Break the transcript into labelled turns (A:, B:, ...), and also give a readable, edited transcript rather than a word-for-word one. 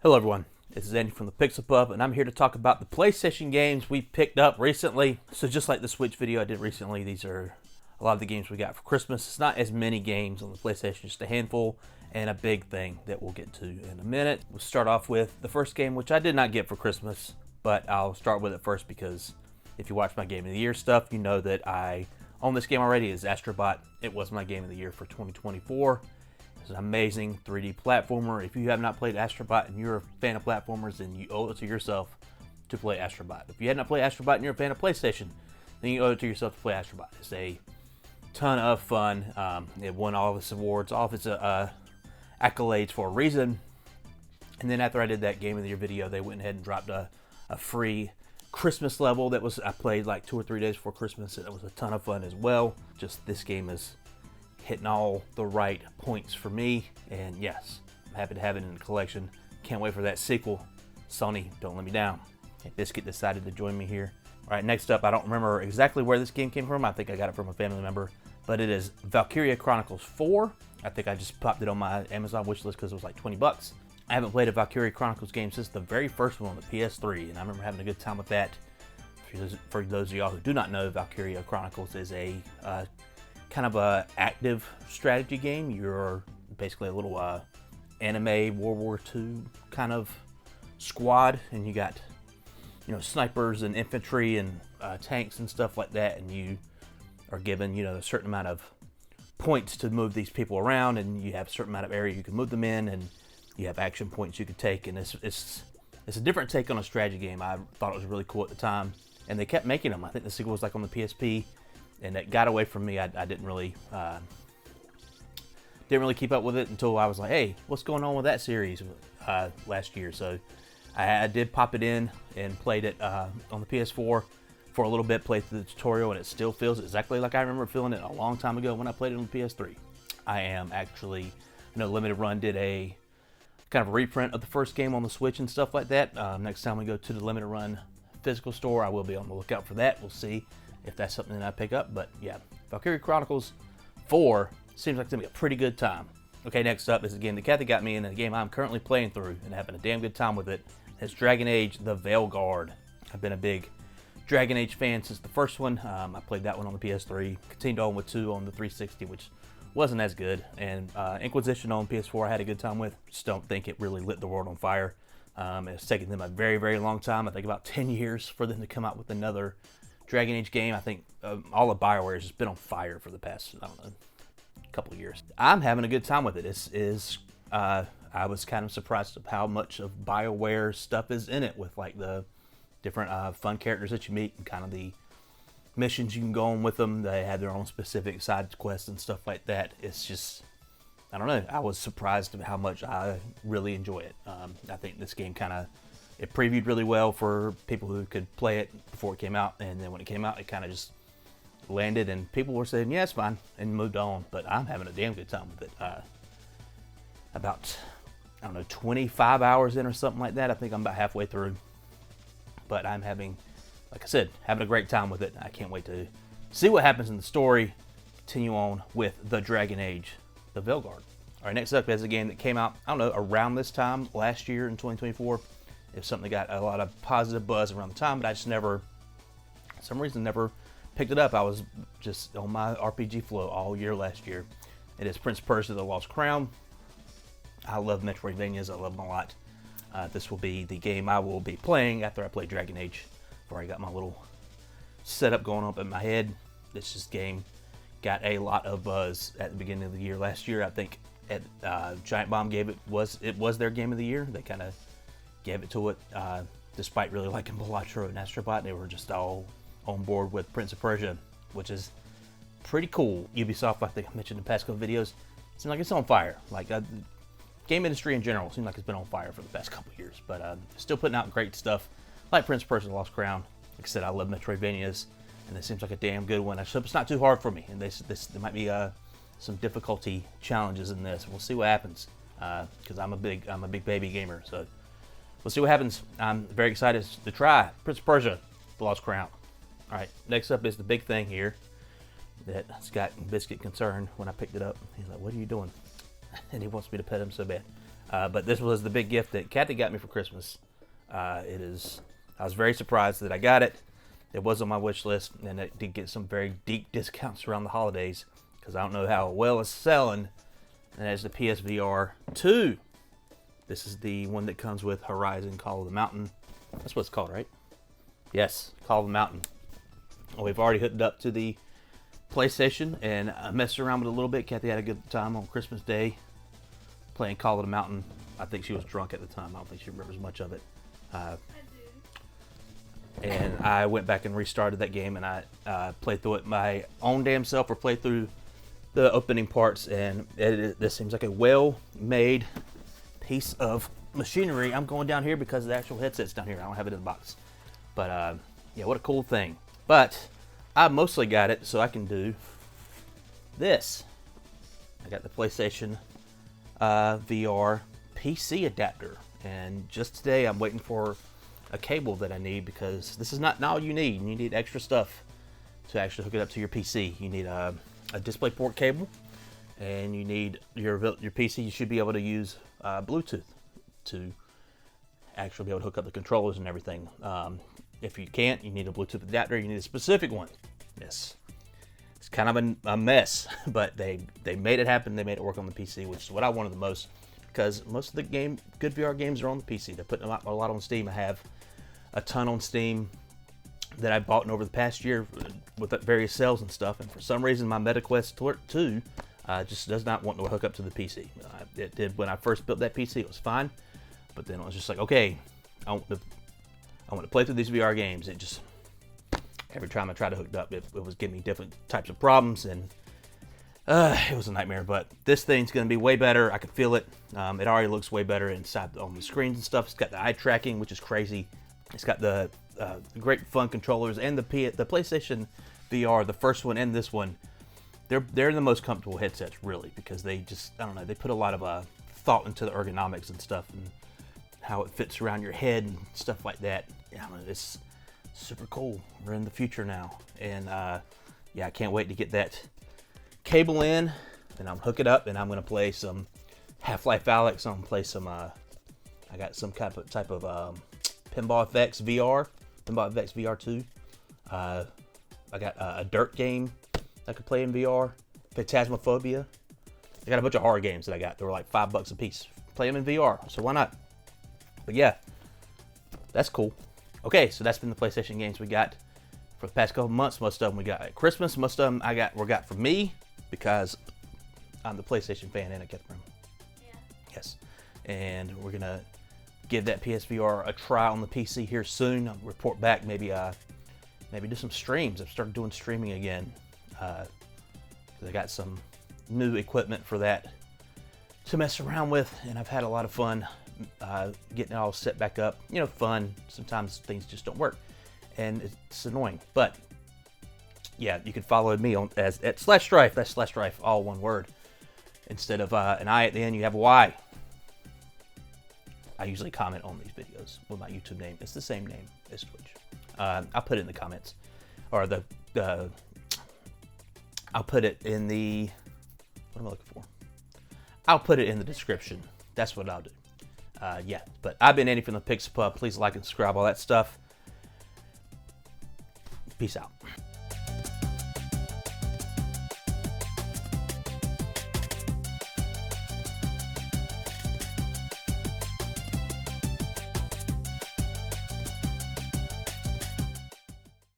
A: Hello everyone, this is Andy from the Pixel Pub, and I'm here to talk about the PlayStation games we picked up recently. So just like the Switch video I did recently, these are a lot of the games we got for Christmas. It's not as many games on the PlayStation, just a handful, and a big thing that we'll get to in a minute. We'll start off with the first game, which I did not get for Christmas, but I'll start with it first because if you watch my Game of the Year stuff, you know that I own this game already. Is Astrobot. It was my Game of the Year for 2024. It's an amazing 3D platformer. If you have not played Astrobot and you're a fan of platformers, then you owe it to yourself to play Astrobot. If you had not played Astrobot and you're a fan of PlayStation, then you owe it to yourself to play Astrobot. It's a ton of fun. It won all of its awards, all of its accolades for a reason. And then after I did that Game of the Year video, they went ahead and dropped a free Christmas level that I played like 2 or 3 days before Christmas. It was a ton of fun as well. Just this game is hitting all the right points for me, and yes, I'm happy to have it in the collection. Can't wait for that sequel. Sony, don't let me down. Okay, Biscuit decided to join me here. All right, next up, I don't remember exactly where this game came from. I think I got it from a family member, but it is Valkyrie Chronicles 4. I think I just popped it on my Amazon wishlist because it was like 20 bucks. I haven't played a Valkyrie Chronicles game since the very first one on the PS3, and I remember having a good time with that. For those of y'all who do not know, Valkyrie Chronicles is a kind of a active strategy game. You're basically a little anime World War II kind of squad, and you got snipers and infantry and tanks and stuff like that, and you are given a certain amount of points to move these people around, and you have a certain amount of area you can move them in, and you have action points you could take, and it's a different take on a strategy game. I thought it was really cool at the time, and they kept making them. I think the sequel was like on the PSP, and it got away from me. I didn't really keep up with it until I was like, hey, what's going on with that series last year? So I did pop it in and played it on the PS4 for a little bit, played through the tutorial, and it still feels exactly like I remember feeling it a long time ago when I played it on the PS3. I am actually, Limited Run did a kind of a reprint of the first game on the Switch and stuff like that. Next time we go to the Limited Run physical store, I will be on the lookout for that. We'll see if that's something that I pick up, but yeah, Valkyrie Chronicles 4 seems like it's gonna be a pretty good time. Okay, next up is a game that Kathy got me in, and a game I'm currently playing through and having a damn good time with it. It's Dragon Age: The Veilguard. I've been a big Dragon Age fan since the first one. I played that one on the PS3, continued on with 2 on the 360, which wasn't as good, and Inquisition on PS4 I had a good time with. Just don't think it really lit the world on fire. It's taken them a very, very long time, I think about 10 years for them to come out with another Dragon Age game. I think all of BioWare has just been on fire for the past, couple of years. I'm having a good time with it. I was kind of surprised of how much of BioWare stuff is in it, with like the different fun characters that you meet and kind of the missions you can go on with them. They have their own specific side quests and stuff like that. It's just, I don't know. I was surprised at how much I really enjoy it. I think this game it previewed really well for people who could play it before it came out, and then when it came out, it kind of just landed, and people were saying, yeah, it's fine, and moved on. But I'm having a damn good time with it. About, 25 hours in or something like that. I think I'm about halfway through. But I'm having a great time with it. I can't wait to see what happens in the story. Continue on with the Dragon Age: The Veilguard. All right, next up is a game that came out, around this time last year in 2024. It's something that got a lot of positive buzz around the time, but I just for some reason, never picked it up. I was just on my RPG flow all year last year. It is Prince of Persia: The Lost Crown. I love Metroidvanias. I love them a lot. This will be the game I will be playing after I play Dragon Age, before I got my little setup going up in my head. This game got a lot of buzz at the beginning of the year last year. I think Giant Bomb was their game of the year. They kind of gave it to it, despite really liking Balatro and Astrobot. They were just all on board with Prince of Persia, which is pretty cool. Ubisoft, I think I mentioned in past couple videos, seems like it's on fire. Like game industry in general seems like it's been on fire for the past couple years, but still putting out great stuff like Prince of Persia: The Lost Crown. Like I said, I love Metroidvanias, and this seems like a damn good one. I hope it's not too hard for me, and there might be some difficulty challenges in this. We'll see what happens, because I'm a big baby gamer, so we'll see what happens. I'm very excited to try Prince of Persia: The Lost Crown. All right, next up is the big thing here that's got Biscuit concerned when I picked it up. He's like, what are you doing? And he wants me to pet him so bad. But this was the big gift that Kathy got me for Christmas. I was very surprised that I got it. It was on my wish list, and it did get some very deep discounts around the holidays because I don't know how well it's selling. And that's the PSVR 2. This is the one that comes with Horizon Call of the Mountain. That's what it's called, right? Yes, Call of the Mountain. We've already hooked it up to the PlayStation, and I messed around with it a little bit. Kathy had a good time on Christmas Day playing Call of the Mountain. I think she was drunk at the time. I don't think she remembers much of it. I do. And I went back and restarted that game, and I played through it my own damn self, or played through the opening parts, and this seems like a well-made piece of machinery. I'm going down here because the actual headset's down here. I don't have it in the box. But yeah, what a cool thing. But I mostly got it so I can do this. I got the PlayStation VR PC adapter, and just today I'm waiting for a cable that I need, because this is not all you need. You need extra stuff to actually hook it up to your PC. You need a DisplayPort cable, and you need your PC. You should be able to use Bluetooth to actually be able to hook up the controllers and everything. If you can't, you need a Bluetooth adapter. You need a specific one. Yes, it's kind of a mess, but they made it happen. They made it work on the PC, which is what I wanted the most, because most of the good VR games are on the PC. They're putting a lot on Steam. I have a ton on Steam that I bought over the past year with various sales and stuff, and for some reason my MetaQuest 2 just does not want to hook up to the PC. It did when I first built that PC. It was fine, but then it was just like, okay, I want to play through these VR games. It just, every time I tried to hook it up, it was giving me different types of problems, and it was a nightmare. But this thing's going to be way better. I can feel it. It already looks way better inside on the screens and stuff. It's got the eye tracking, which is crazy. It's got the great fun controllers, and the PlayStation VR, the first one and this one, they're the most comfortable headsets, really, because they just, I don't know, they put a lot of thought into the ergonomics and stuff, and how it fits around your head and stuff like that. Yeah, it's super cool. We're in the future now, and yeah, I can't wait to get that cable in, and I'm hook it up, and I'm gonna play some Half-Life Alyx. I'm gonna play some. I got some type of Pinball FX VR, Pinball FX VR 2. I got a Dirt game I could play in VR. Phantasmophobia. I got a bunch of horror games that I got. They were like $5 a piece. Play them in VR, so why not? But yeah, that's cool. Okay, so that's been the PlayStation games we got for the past couple months. Most of them we got at Christmas. Most of them were got from me, because I'm the PlayStation fan, and I get them. Yeah. Yes, and we're gonna give that PSVR a try on the PC here soon. I'll report back. Maybe do some streams. I've started doing streaming again. I got some new equipment for that to mess around with, and I've had a lot of fun getting it all set back up. You know, fun. Sometimes things just don't work, and it's annoying. But yeah, you can follow me on at /Strife. That's /Strife, all one word. Instead of an I at the end, you have a Y. I usually comment on these videos with my YouTube name. It's the same name as Twitch. I'll put it in the comments, or I'll put it in the, what am I looking for? I'll put it in the description. That's what I'll do. Yeah, but I've been Andy from the Pixel Pub. Please like and subscribe, all that stuff. Peace out.